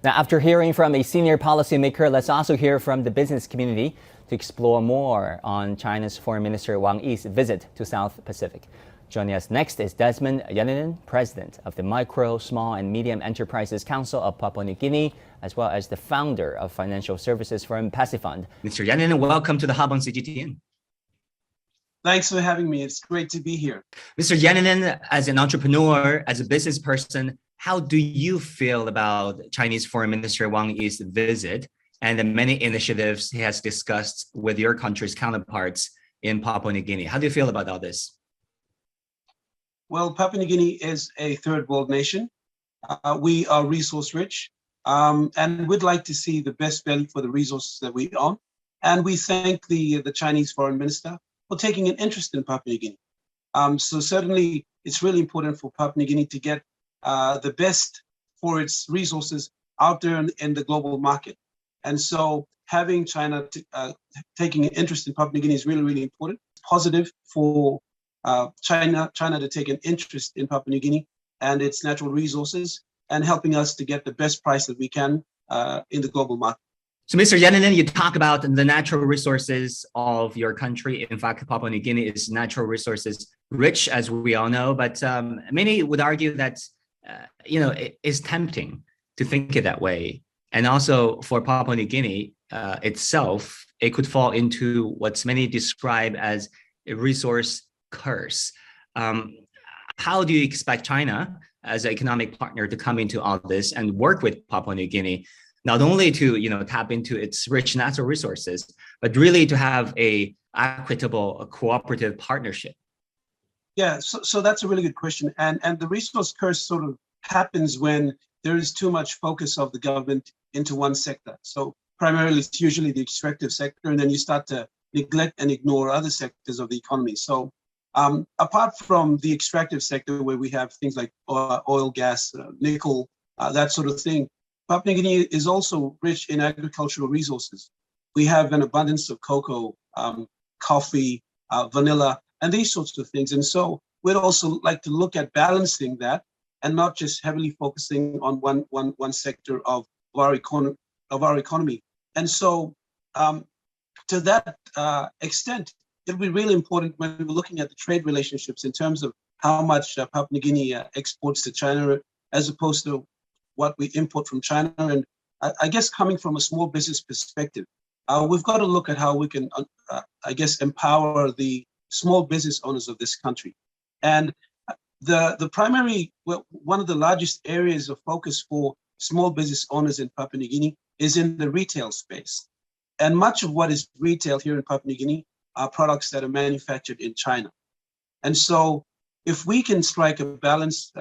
Now, after hearing from a senior policymaker, let's also hear from the business community to explore more on China's Foreign Minister Wang Yi's visit to South Pacific. Joining us next is Desmond Yaninen, president of the Micro, Small and Medium Enterprises Council of Papua New Guinea, as well as the founder of financial services firm Pacifund. Mr. Yaninen, welcome to the Hub on CGTN. Thanks for having me. It's great to be here. Mr. Yaninen, as an entrepreneur, as a business person, how do you feel about Chinese Foreign Minister Wang Yi's visit and the many initiatives he has discussed with your country's counterparts in Papua New Guinea? How do you feel about all this? Well, Papua New Guinea is a third world nation. We are resource rich, and we'd like to see the best value for the resources that we own. And we thank the Chinese Foreign Minister for taking an interest in Papua New Guinea. So certainly it's really important for Papua New Guinea to get the best for its resources out there in the global market. And so having China taking an interest in Papua New Guinea is really, really important. It's positive for China to take an interest in Papua New Guinea and its natural resources and helping us to get the best price that we can in the global market. So, Mr. Yaninen, you talk about the natural resources of your country. In fact, Papua New Guinea is natural resources rich, as we all know, but many would argue that it is tempting to think it that way. And also for Papua New Guinea itself, it could fall into what many describe as a resource curse. How do you expect China as an economic partner to come into all this and work with Papua New Guinea, not only to tap into its rich natural resources, but really to have a equitable, cooperative partnership? Yeah, so that's a really good question. And the resource curse sort of happens when there is too much focus of the government into one sector. So primarily it's usually the extractive sector, and then you start to neglect and ignore other sectors of the economy. So apart from the extractive sector, where we have things like oil, gas, nickel, that sort of thing, Papua New Guinea is also rich in agricultural resources. We have an abundance of cocoa, coffee, vanilla, and these sorts of things. And so we'd also like to look at balancing that and not just heavily focusing on one sector of our economy. And so to that extent, it'll be really important when we're looking at the trade relationships in terms of how much Papua New Guinea exports to China as opposed to what we import from China. And I guess coming from a small business perspective, we've got to look at how we can, empower the small business owners of this country. And the primary, one of the largest areas of focus for small business owners in Papua New Guinea is in the retail space. And much of what is retail here in Papua New Guinea are products that are manufactured in China. And so if we can strike a balance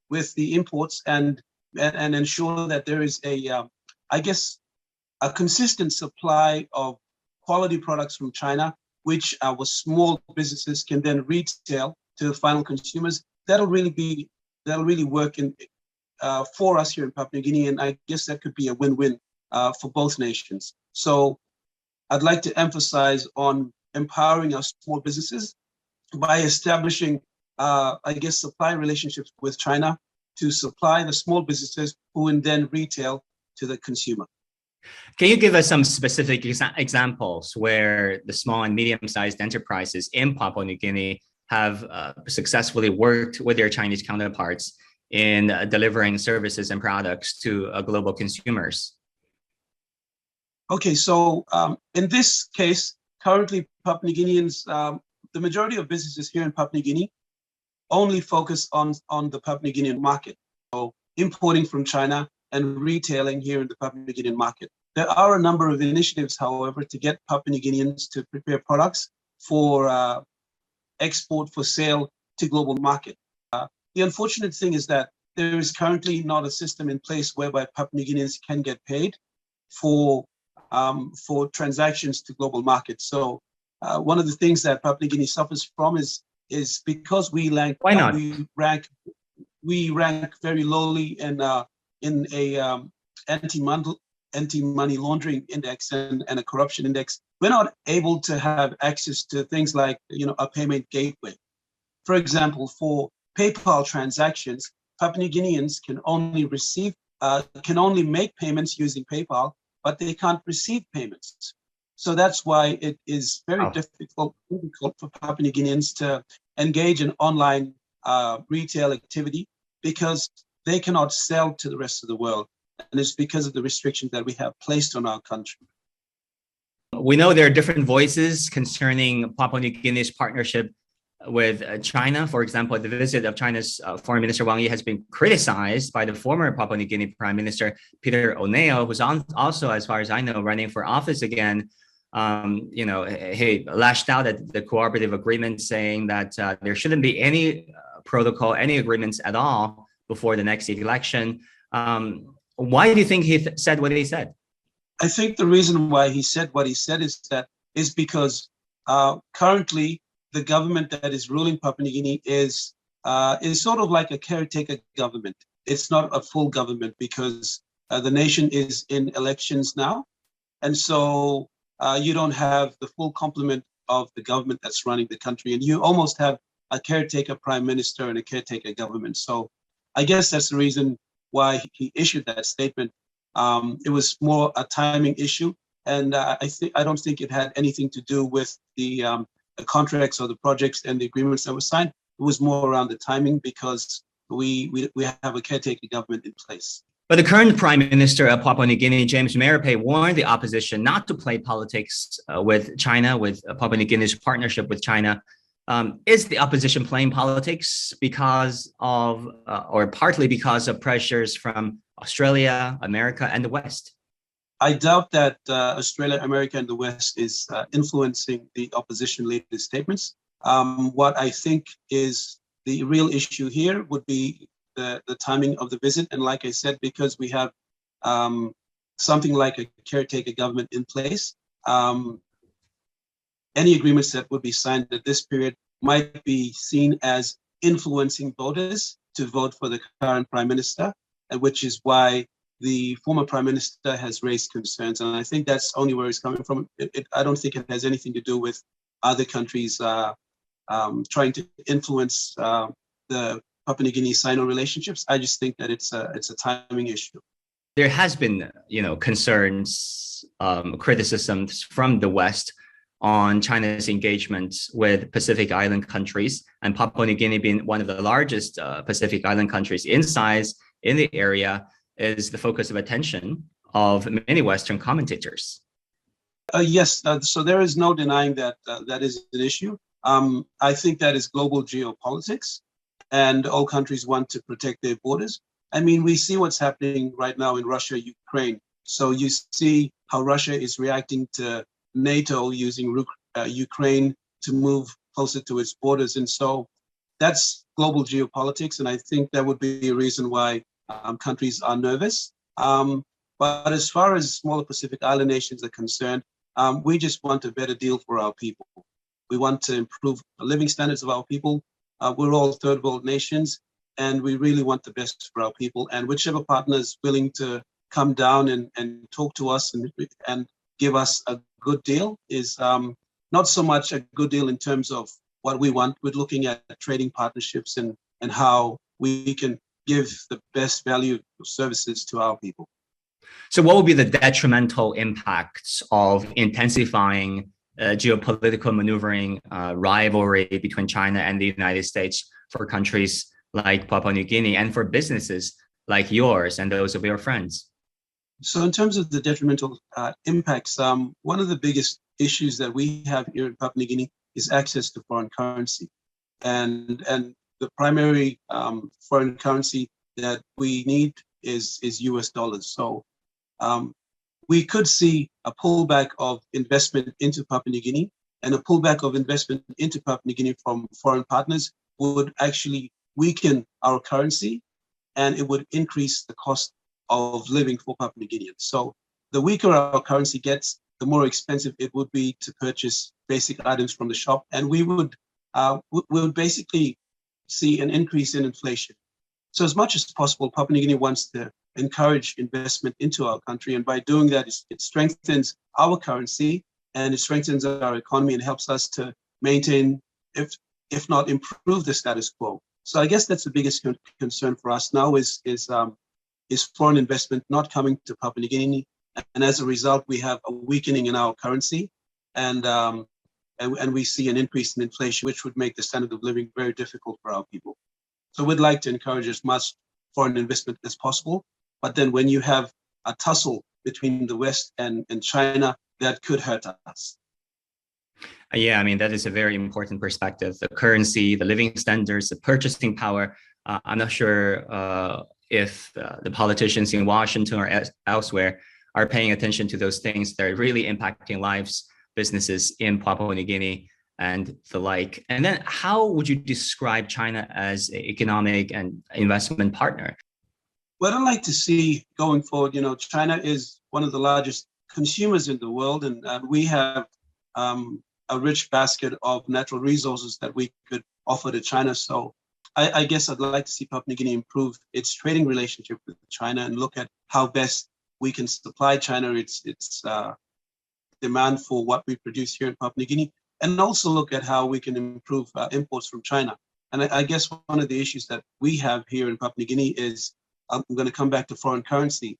with the imports and ensure that there is a consistent supply of quality products from China, which our small businesses can then retail to the final consumers, that'll really work for us here in Papua New Guinea, and I guess that could be a win-win for both nations. So I'd like to emphasize on empowering our small businesses by establishing, supply relationships with China to supply the small businesses who will then retail to the consumer. Can you give us some specific examples where the small and medium-sized enterprises in Papua New Guinea have successfully worked with their Chinese counterparts in delivering services and products to global consumers? Okay, so in this case, currently Papua New Guineans, the majority of businesses here in Papua New Guinea only focus on the Papua New Guinean market, so importing from China and retailing here in the Papua New Guinean market. There are a number of initiatives, however, to get Papua New Guineans to prepare products for export for sale to global market. The unfortunate thing is that there is currently not a system in place whereby Papua New Guineans can get paid for transactions to global markets. So one of the things that Papua New Guinea suffers from is because we rank very lowly in a anti-money laundering index and a corruption index. We're not able to have access to things like a payment gateway. For example, for PayPal transactions, Papua New Guineans can only receive can only make payments using PayPal, but they can't receive payments. So that's why it is very difficult for Papua New Guineans to engage in online retail activity because they cannot sell to the rest of the world. And it's because of the restrictions that we have placed on our country. We know there are different voices concerning Papua New Guinea's partnership with China. For example, the visit of China's Foreign Minister Wang Yi has been criticized by the former Papua New Guinea Prime Minister Peter O'Neill, who's also, as far as I know, running for office again. He lashed out at the cooperative agreement, saying that there shouldn't be any protocol, any agreements at all before the next election. Why do you think he said what he said? I think the reason why he said what he said is because currently the government that is ruling Papua New Guinea is sort of like a caretaker government. It's not a full government because the nation is in elections now. And so you don't have the full complement of the government that's running the country. And you almost have a caretaker prime minister and a caretaker government. So I guess that's the reason why he issued that statement. It was more a timing issue. And I don't think it had anything to do with the contracts or the projects and the agreements that were signed. It was more around the timing because we have a caretaker government in place. But the current Prime Minister of Papua New Guinea, James Marape, warned the opposition not to play politics with China, with Papua New Guinea's partnership with China. Is the opposition playing politics because of, or partly because of pressures from Australia, America, and the West? I doubt that Australia, America, and the West is influencing the opposition leaders' statements. What I think is the real issue here would be the timing of the visit. And like I said, because we have something like a caretaker government in place, any agreements that would be signed at this period might be seen as influencing voters to vote for the current prime minister, which is why the former prime minister has raised concerns. And I think that's only where it's coming from. I don't think it has anything to do with other countries trying to influence the Papua New Guinea-Sino relationships. I just think that it's a timing issue. There has been, concerns, criticisms from the West on China's engagement with Pacific Island countries, and Papua New Guinea being one of the largest Pacific Island countries in size in the area is the focus of attention of many Western commentators. Yes, so there is no denying that that is an issue. I think that is global geopolitics, and all countries want to protect their borders. I mean, we see what's happening right now in Russia, Ukraine. So you see how Russia is reacting to NATO using Ukraine to move closer to its borders. And so that's global geopolitics. And I think that would be a reason why countries are nervous. But as far as smaller Pacific Island nations are concerned, we just want a better deal for our people. We want to improve the living standards of our people. We're all third world nations, and we really want the best for our people. And whichever partner is willing to come down and talk to us and give us a good deal is not so much a good deal in terms of what we want. We're looking at trading partnerships and how we can give the best value services to our people. So what would be the detrimental impacts of intensifying geopolitical maneuvering rivalry between China and the United States for countries like Papua New Guinea and for businesses like yours and those of your friends? So in terms of the detrimental impacts, one of the biggest issues that we have here in Papua New Guinea is access to foreign currency. And the primary foreign currency that we need is US dollars. So we could see a pullback of investment into Papua New Guinea, and a pullback of investment into Papua New Guinea from foreign partners would actually weaken our currency, and it would increase the cost of living for Papua New Guineans. So the weaker our currency gets, the more expensive it would be to purchase basic items from the shop, and we would basically see an increase in inflation. So as much as possible, Papua New Guinea wants to encourage investment into our country, and by doing that, it strengthens our currency and it strengthens our economy and helps us to maintain, if not improve, the status quo. So I guess that's the biggest concern for us now is is foreign investment not coming to Papua New Guinea. And as a result, we have a weakening in our currency, and we see an increase in inflation, which would make the standard of living very difficult for our people. So we'd like to encourage as much foreign investment as possible. But then when you have a tussle between the West and China, that could hurt us. Yeah, I mean, that is a very important perspective. The currency, the living standards, the purchasing power. I'm not sure if the politicians in Washington or elsewhere are paying attention to those things that are really impacting lives, businesses in Papua New Guinea and the like. And then how would you describe China as an economic and investment partner? What I'd like to see going forward, China is one of the largest consumers in the world, and we have a rich basket of natural resources that we could offer to China. So I guess I'd like to see Papua New Guinea improve its trading relationship with China and look at how best we can supply China its demand for what we produce here in Papua New Guinea, and also look at how we can improve imports from China. And I guess one of the issues that we have here in Papua New Guinea is, I'm going to come back to foreign currency.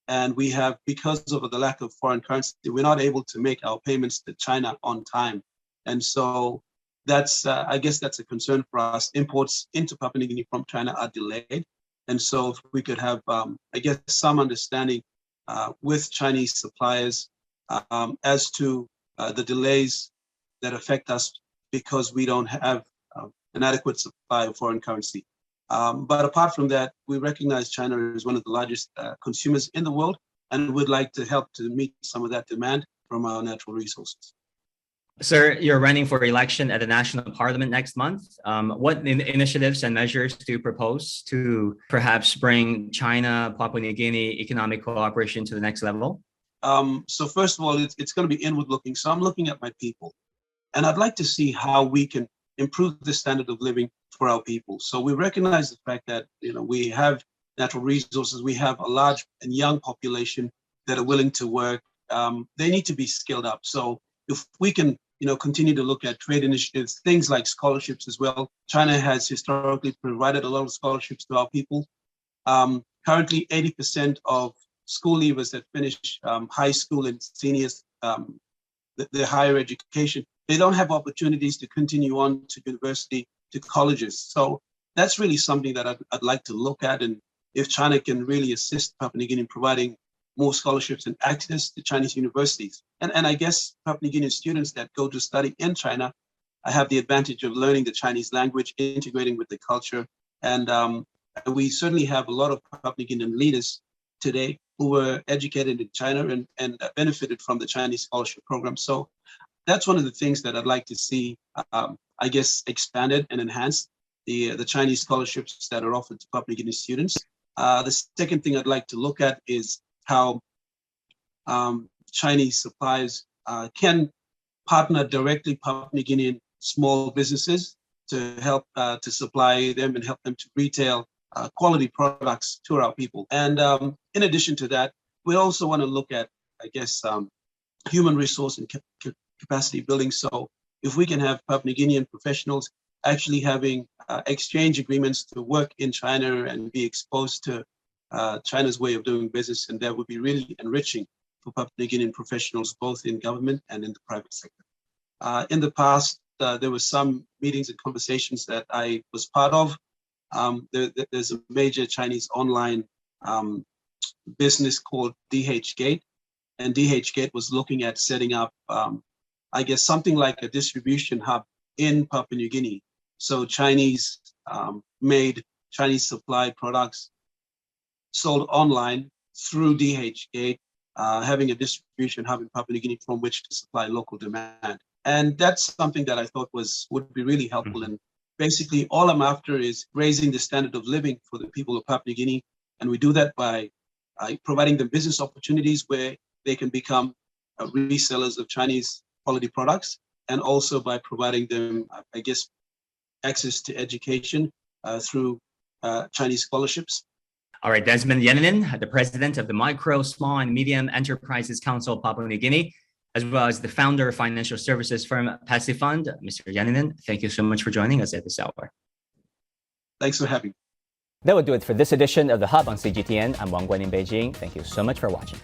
And we have, because of the lack of foreign currency, we're not able to make our payments to China on time. And so that's, I guess that's a concern for us. Imports into Papua New Guinea from China are delayed. And so if we could have, I guess, some understanding with Chinese suppliers as to the delays that affect us because we don't have an adequate supply of foreign currency. But apart from that, we recognize China as one of the largest consumers in the world, and would like to help to meet some of that demand from our natural resources. Sir, you're running for election at the National Parliament next month. What initiatives and measures do you propose to perhaps bring China, Papua New Guinea economic cooperation to the next level? So first of all, it's going to be inward looking. So I'm looking at my people, and I'd like to see how we can improve the standard of living for our people. So we recognize the fact that we have natural resources, we have a large and young population that are willing to work. They need to be skilled up. So if we can continue to look at trade initiatives, things like scholarships as well. China has historically provided a lot of scholarships to our people. Currently, 80% of school leavers that finish high school and seniors, their higher education, they don't have opportunities to continue on to university, to colleges. So that's really something that I'd like to look at. And if China can really assist Papua New Guinea in providing more scholarships and access to Chinese universities. And I guess Papua New Guinean students that go to study in China, I have the advantage of learning the Chinese language, integrating with the culture. And we certainly have a lot of Papua New Guinean leaders today who were educated in China and benefited from the Chinese scholarship program. So that's one of the things that I'd like to see, I guess, expanded and enhanced, the Chinese scholarships that are offered to Papua New Guinea students. The second thing I'd like to look at is how Chinese suppliers can partner directly Papua New Guinean small businesses to help to supply them and help them to retail quality products to our people. And in addition to that, we also want to look at, I guess, human resource and capacity building. So if we can have Papua New Guinean professionals actually having exchange agreements to work in China and be exposed to China's way of doing business, and that would be really enriching for Papua New Guinean professionals, both in government and in the private sector. In the past, there were some meetings and conversations that I was part of. There's a major Chinese online business called DH Gate, and DH Gate was looking at setting up, I guess, something like a distribution hub in Papua New Guinea. So Chinese made, Chinese supplied products sold online through DH Gate, having a distribution hub in Papua New Guinea from which to supply local demand. And that's something that I thought would be really helpful. Mm-hmm. And basically all I'm after is raising the standard of living for the people of Papua New Guinea. And we do that by providing them business opportunities where they can become resellers of Chinese quality products, and also by providing them, I guess, access to education through Chinese scholarships. All right, Desmond Yaninen, the president of the Micro, Small and Medium Enterprises Council of Papua New Guinea, as well as the founder of financial services firm Pacifund. Mr. Yaninen, thank you so much for joining us at this hour. Thanks for having me. That would do it for this edition of The Hub on CGTN. I'm Wang Guan in Beijing. Thank you so much for watching.